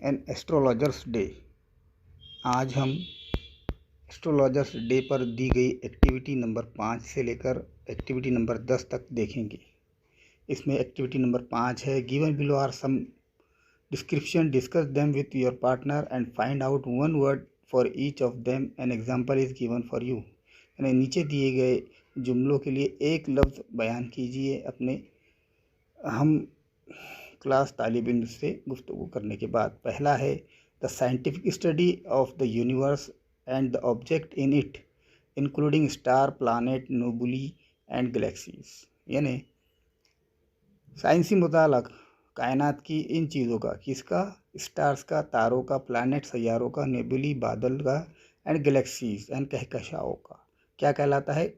N astrologers day. आज हम astrologers day पर दी गई एक्टिविटी नंबर 5 से लेकर एक्टिविटी नंबर 10 तक देखेंगे। इसमें एक्टिविटी नंबर 5 है, given below are some description, discuss them with your partner and find out one word for each of them, an example is given for you. यानी नीचे दिए गए जुमलों के लिए एक लफ्ज़ बयान कीजिए अपने हम क्लास तालिब इल्म से गुफ्तगू करने के बाद। पहला है, the scientific study of the universe and the object in it including star, planet, nebulae and galaxies. यानी साइंसी मुताला कायनात की इन चीज़ों का, किसका? स्टार्स का, तारों का, प्लानट सैयारों का, नेबुली बादल का, एंड गैलेक्सीज एंड कहकशाओं का क्या कहलाता है?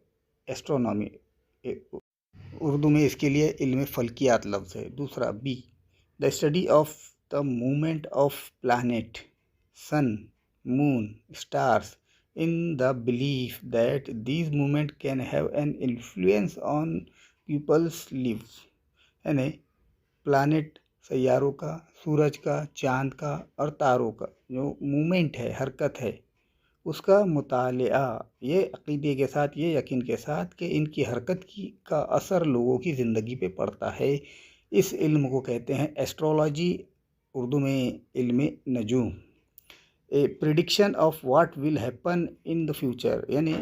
एस्ट्रोनॉमी। उर्दू में इसके लिए इल्म फल्कियात लफ्ज़ है। दूसरा, B, the study of the movement of planet, sun, moon, stars in the belief that these movement can have an influence on people's lives. यानी प्लानट सैयारों का, सूरज का, चाँद का और तारों का जो मूवमेंट है, हरकत है, उसका मुतालिया ये अक़ीदे के साथ, ये यकीन के साथ कि इनकी हरकत का असर लोगों की ज़िंदगी पे पड़ता है। इस इल्म को कहते हैं एस्ट्रोलॉजी, उर्दू में इल्म नजूम। A prediction of what will happen in the future, यानी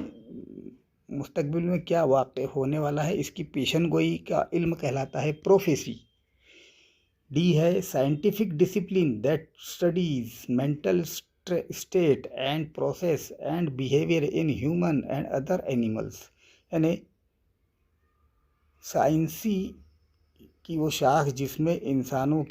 मुस्तकबिल में क्या वाक़ होने वाला है, इसकी पेशन गोई का इल्म कहलाता है प्रोफेसी। डी है, scientific discipline that studies mental state and process and behaviour in human and other animals. यानी साइंसी की वो शाख जिसमें इंसानों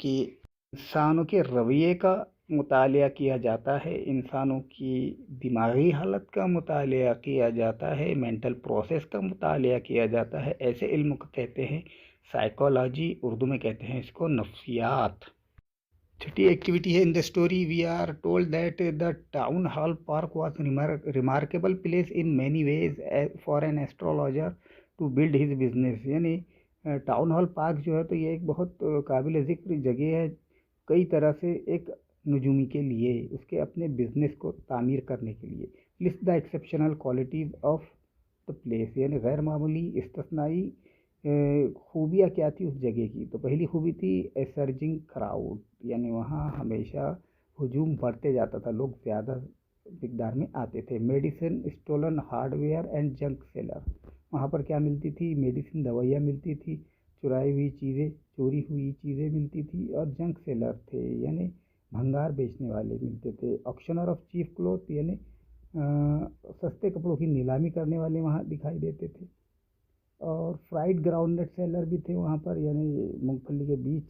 के रवैये का मुतालिया किया जाता है, इंसानों की दिमागी हालत का मुतालिया किया जाता है, मेंटल प्रोसेस का मुतालिया किया जाता है। ऐसे इल्म को कहते हैं साइकोलॉजी, उर्दू में कहते हैं इसको नफ्सियात। छठी एक्टिविटी है, in the story we are told that the town hall park was remarkable place in many ways for an astrologer to build his business. यानी टाउन हॉल पार्क जो है तो ये एक बहुत काबिल ज़िक्र जगह है कई तरह से एक नजूमी के लिए, उसके अपने बिजनेस को तामीर करने के लिए। List the exceptional qualities of the place, यानी गैर मामूली इस्तिस्नाई खूबियाँ क्या थी उस जगह की। तो पहली खूबी थी ए सर्जिंग क्राउड, यानी वहाँ हमेशा हुजूम बढ़ते जाता था, लोग ज़्यादा मिकदार में आते थे। Medicine, stolen hardware and junk seller, वहाँ पर क्या मिलती थी? मेडिसिन, दवाइयाँ मिलती थी, चुराई हुई चीज़ें, चोरी हुई चीज़ें मिलती थी, और जंक सेलर थे यानी भंगार बेचने वाले मिलते थे। ऑक्शनर ऑफ चीफ क्लोथ, यानी सस्ते कपड़ों की नीलामी करने वाले वहाँ दिखाई देते थे। और फ्राइड ग्राउंडनट सेलर भी थे वहाँ पर, यानी मूंगफली के बीज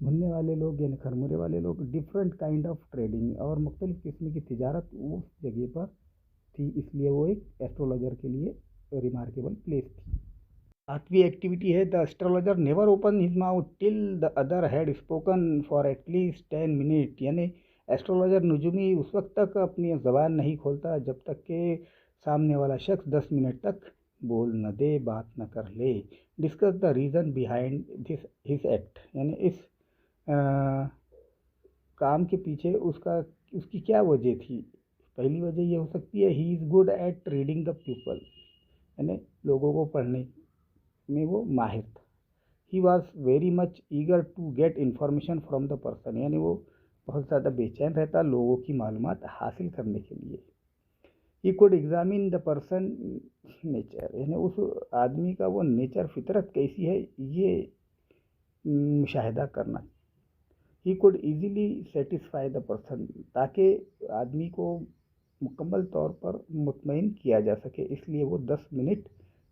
भुनने वाले लोग, यानी खरमुरे वाले लोग। डिफरेंट काइंड ऑफ ट्रेडिंग, और मुख्तलिफ़ किस्म की तिजारत उस जगह पर थी, इसलिए वो एक एस्ट्रोलॉजर के लिए रिमार्केबल प्लेस थी। आठवीं एक्टिविटी है, the astrologer never open his mouth till the other had spoken for at least 10 minute. यानी एस्ट्रोलॉजर नजूमी उस वक्त तक अपनी ज़बान नहीं खोलता जब तक कि सामने वाला शख्स 10 मिनट तक बोल न दे, बात न कर ले। Discuss the reason behind this his act, यानी इस काम के पीछे उसकी क्या वजह थी। पहली वजह ये हो सकती है, he is good at reading the people, यानी लोगों को पढ़ने में वो माहिर था। He was very much eager to get information from the person, यानी वो बहुत ज़्यादा बेचैन रहता लोगों की मालूमात हासिल करने के लिए। He could examine the person nature, यानी उस आदमी का वो नेचर, फितरत कैसी है, ये मुशाहिदा करना। He could easily satisfy the person, ताकि आदमी को मुकम्मल तौर पर मुतमईन किया जा सके, इसलिए वो 10 मिनट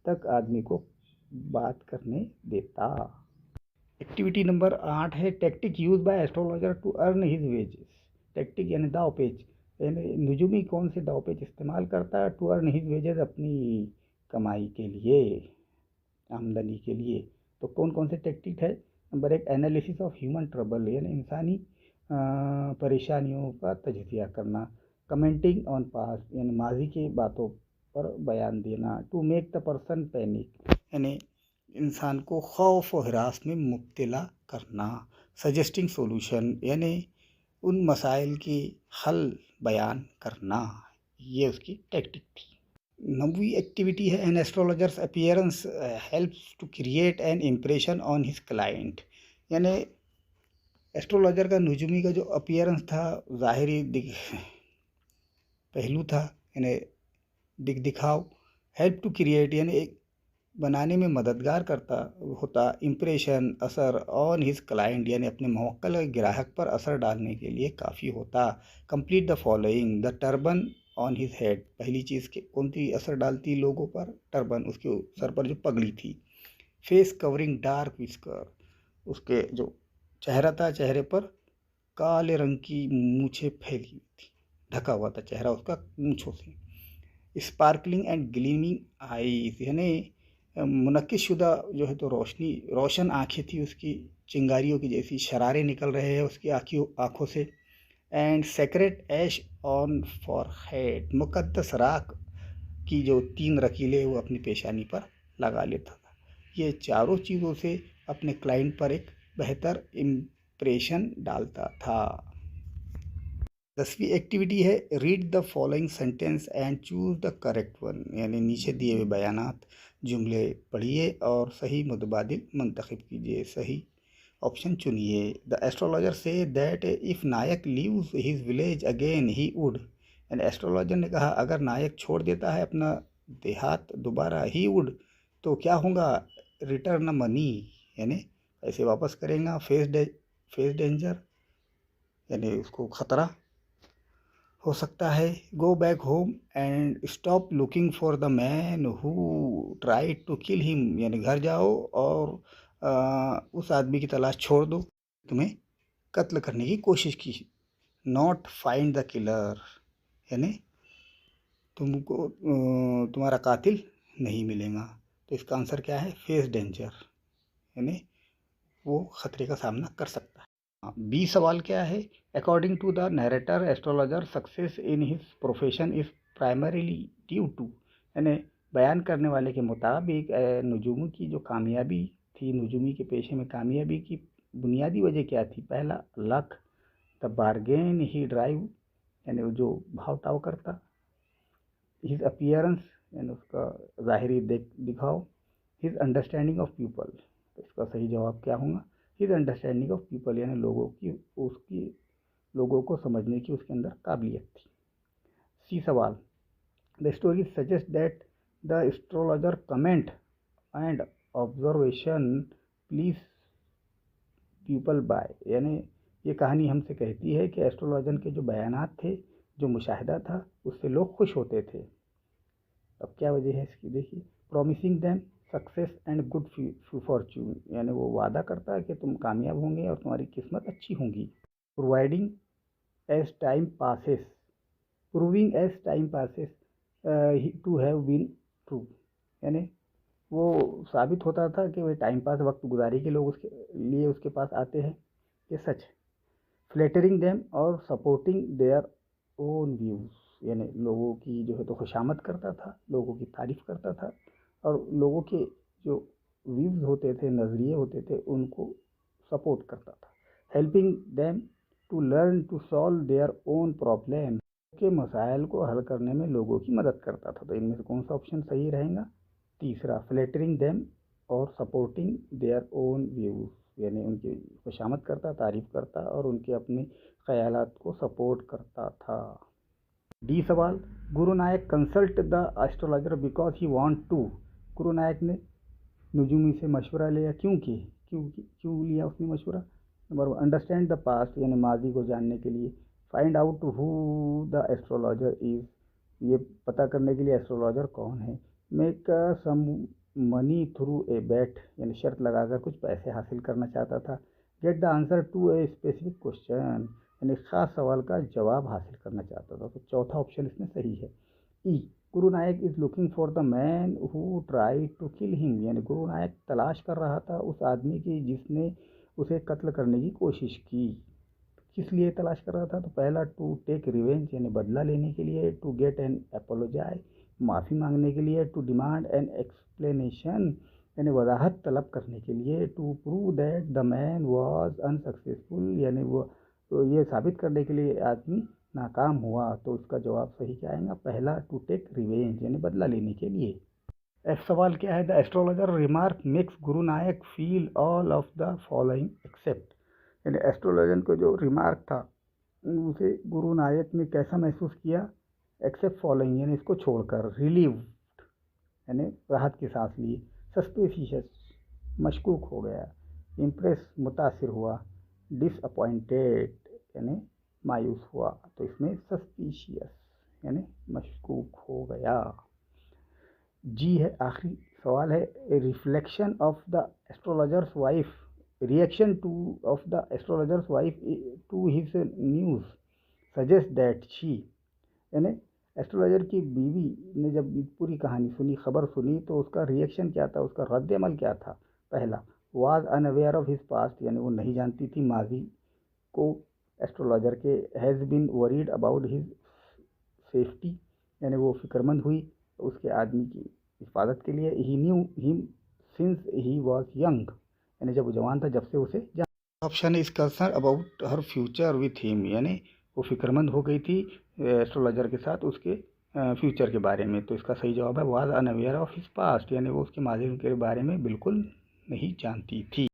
तक आदमी को बात करने देता। एक्टिविटी नंबर 8 है, tactic use by astrologer to earn his wages. Tactic यानी दाव पेच, यानी नजूमी कौन से दाव पेच इस्तेमाल करता है? टू अर्न हिज वेजेस, अपनी कमाई के लिए, आमदनी के लिए। तो कौन कौन से टेक्टिक है? Number 1, analysis of human trouble, यानी इंसानी परेशानियों का तजज़िया करना। कमेंटिंग ऑन पास्ट, यानी माजी की बातों पर बयान देना। To make the person panic, यानी इंसान को खौफ और हिरास में मुब्तला करना। सजेस्टिंग सोल्यूशन, यानी उन मसाइल की हल बयान करना, ये उसकी टैक्टिक थी। 9वीं एक्टिविटी है an astrologer's appearance helps to create an impression on his client. यानी एस्ट्रोलॉजर का नुजूमी का जो अपीयरेंस था, ज़ाहिरी पहलू था, यानी दिखाव, हेल्प टू क्रिएट यानी एक बनाने में मददगार करता होता, इम्प्रेशन असर ऑन हिज क्लाइंट यानी अपने मुवक्किल ग्राहक पर असर डालने के लिए काफ़ी होता। Complete the following. The turban on his head, पहली चीज़ के कौन सी असर डालती लोगों पर? टर्बन, उसके सर पर जो पगड़ी थी। फेस कवरिंग डार्क विस्कर, उसके जो चेहरा था, चेहरे पर काले रंग की मूछें फैली हुई थी, ढका हुआ था चेहरा उसका मूछों से। स्पार्कलिंग एंड ग्लीमिंग आईज, यानी मुनक्किश शुदा जो है तो रोशन आँखें थी उसकी, चिंगारियों की जैसी शरारे निकल रहे हैं उसकी आँखों से। And sacred ash on forehead, मुकद्दस राख की जो 3 रकीले वो अपनी पेशानी पर लगा लेता था। ये चारों चीज़ों से अपने क्लाइंट पर एक बेहतर इम्प्रेशन डालता था। 10वीं एक्टिविटी है read the following sentence and choose the correct one, यानी नीचे दिए हुए बयानात जुमले पढ़िए और सही मुतबादिल मुंतखब कीजिए, सही ऑप्शन चुनिए। The astrologer says that if Nayak leaves his village again he would, यानी एस्ट्रोलॉजर ने कहा अगर नायक छोड़ देता है अपना देहात दोबारा, ही वुड तो क्या होगा? रिटर्न मनी, यानी पैसे वापस करेगा। फेस डेंजर, यानी उसको खतरा हो सकता है। Go back home and stop looking for the man who try to kill him, यानी घर जाओ और उस आदमी की तलाश छोड़ दो तुम्हें कत्ल करने की कोशिश की। नॉट फाइंड द किलर, यानी तुमको तुम्हारा कातिल नहीं मिलेगा। तो इसका आंसर क्या है? फेस डेंजर, यानी वो खतरे का सामना कर सकता है। 20 सवाल क्या है? According to the narrator astrologer success in his profession is primarily due to, यानी बयान करने वाले के मुताबिक नुजूमी की जो कामयाबी थी, नुजूमी के पेशे में कामयाबी की बुनियादी वजह क्या थी? पहला luck, the bargain he drive, यानी वो जो भाव ताव करता। हिज अपीयरेंस, यानी उसका ज़ाहिरी दिखाव। हिज अंडरस्टैंडिंग ऑफ पीपल, तो इसका सही जवाब क्या होगा? हिज अंडरस्टैंडिंग ऑफ पीपल, यानी लोगों को समझने की उसके अंदर काबिलियत थी। सी सवाल, the story suggest that the astrologer comment and observation please people by, यानी ये कहानी हमसे कहती है कि एस्ट्रोलॉजर के जो बयानात थे, जो मुशाहिदा था, उससे लोग खुश होते थे। अब क्या वजह है इसकी? देखिए, promising them success and good Fortune, यानी वो वादा करता है कि तुम कामयाब होंगे और तुम्हारी किस्मत अच्छी होगी। Providing as time passes, proving as time passes to have been true, यानी वो साबित होता था कि वह टाइम पास वक्त गुजारी के लोग उसके लिए उसके पास आते हैं, ये सच है। फ्लैटरिंग देम और सपोर्टिंग देयर ओन व्यूज़, यानी लोगों की जो है तो खुशामद करता था, लोगों की तारीफ़ करता था और लोगों के जो व्यूज़ होते थे, नज़रिए होते थे, उनको सपोर्ट करता था। Helping them to learn to solve their own problem, के मसाइल को हल करने में लोगों की मदद करता था। तो इनमें से कौन सा ऑप्शन सही रहेगा? तीसरा, फ्लैटरिंग देम और सपोर्टिंग देयर ओन व्यूज़, यानी उनकी खुशामद करता, तारीफ़ करता और उनके अपने ख़यालात को सपोर्ट करता था। डी सवाल, Guru Nayak consult the astrologer because he want to, Guru Nayak ने नुजूमी से मशवरा लिया क्यों लिया उसने मशवरा? नंबर 1, अंडरस्टैंड द पास्ट, यानी माजी को जानने के लिए। Find out who the astrologer is, ये पता करने के लिए एस्ट्रोलॉजर कौन है। Make some money through a bet, यानी शर्त लगाकर कुछ पैसे हासिल करना चाहता था। Get the answer to a specific question, यानी ख़ास सवाल का जवाब हासिल करना चाहता था। तो चौथा ऑप्शन इसमें सही है। ई, Guru Nayak is looking for the man who try to kill him, यानी गुरु नायक तलाश कर रहा था उस आदमी की जिसने उसे कत्ल करने की कोशिश की। किस लिए तलाश कर रहा था? तो पहला, टू टेक रिवेंज, यानी बदला लेने के लिए। टू गेट एन एपोलोजाई, माफ़ी मांगने के लिए। टू डिमांड एन एक्सप्लेनेशन, यानी वजाहत तलब करने के लिए। To prove that the man was unsuccessful, यानी वो तो ये साबित करने के लिए आदमी नाकाम हुआ, तो इसका जवाब सही क्या आएगा? पहला, टू टेक रिवेंज, यानी बदला लेने के लिए। एफ सवाल क्या है? The astrologer remark makes Guru Nayak feel all of the following except, यानी एस्ट्रोलॉजर को जो रिमार्क था उसे गुरु नायक ने कैसा महसूस किया? एक्सेप्ट फॉलोइंग, यानी इसको छोड़कर। रिलीव्ड, यानी राहत की सांस ली। सस्पिशियस, मशकूक हो गया। इम्प्रेस, मुतासिर हुआ। डिसअपॉइंटेड, यानी मायूस हुआ। तो इसमें सस्पिशियस यानी मशकूक हो गया। जी है आखिरी सवाल है, reflection of the astrologer's wife, reaction to of the astrologer's wife to his news suggest that she, यानी एस्ट्रोलॉजर की बीवी ने जब पूरी कहानी सुनी, खबर सुनी, तो उसका रिएक्शन क्या था, उसका रद्द-ए-अमल क्या था? पहला, was unaware of his past, यानी वो नहीं जानती थी माजी को एस्ट्रोलॉजर के। Has been worried about his safety, यानी वो फिक्रमंद हुई उसके आदमी की हिफाजत के लिए। He knew him since he was young, यानी जब वो जवान था, जब से उसे option is concern about her future with him, यानी वो फिक्रमंद हो गई थी एस्ट्रोलॉजर के साथ उसके फ्यूचर के बारे में। तो इसका सही जवाब है was unaware of his past, यानी वो उसके माजी के बारे में बिल्कुल नहीं जानती थी।